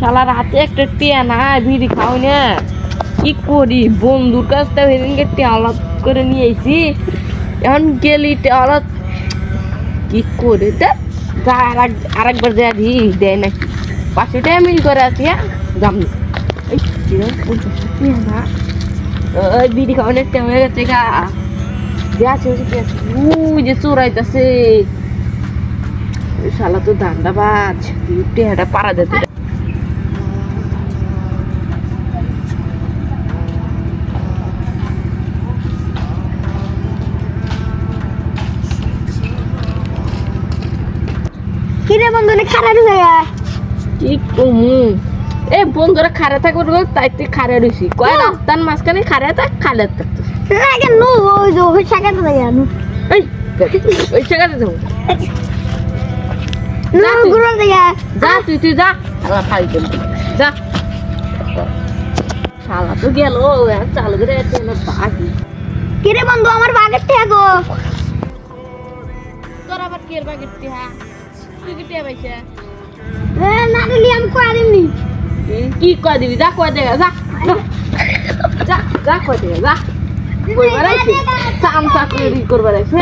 শালা রাতে একটা টিয়া না বিড়ি খাও না কি করি বন্ধুর কাছ থেকে সেদিনকে টিয়া আলাপ করে নিয়ে এসি এখন গেলি টিয়া আলাপ কি করে দে যা আরেকবার যা দি দেয় নাকি 500 টাকা মিল করে আছি হ্যাঁ দাম এই টিয়া না ওই বিড়ি খাওয়ানোর টিয়া হয়ে গেছে গা দেয়া যে চোরাইতেছে শালা তো ধান্দাবাজ টিয়াটা পাড়া যেতে কিরে বন্ধু নে খারাপ হয়ে যায় কি কমু এ বন্ধুরা খারা থাকবে তাই তুই খারা রইছি কয় রাস্তার মাঝখানে খারা থাক খালে থাকতো লাগে নো ওই যে ওই শাকাতে যায় আনু এই ওই জায়গাতে যাও না গুরু দেখা যা তুই যা আল্লাহ খাই দেন যা শালা তো গেল চালু করে না বাকি কিরে বন্ধু আমার বাগের থাকো তোর আবার কি এর বাগের টিয়া তুই কি টিয়া পাইছে এ না দিলি আমি কই দিমনি কি কয় দিবি যা কয় দেখা যা যা যা কয় দেখা যা কইবার আইছে চামচা করে করবার আইছে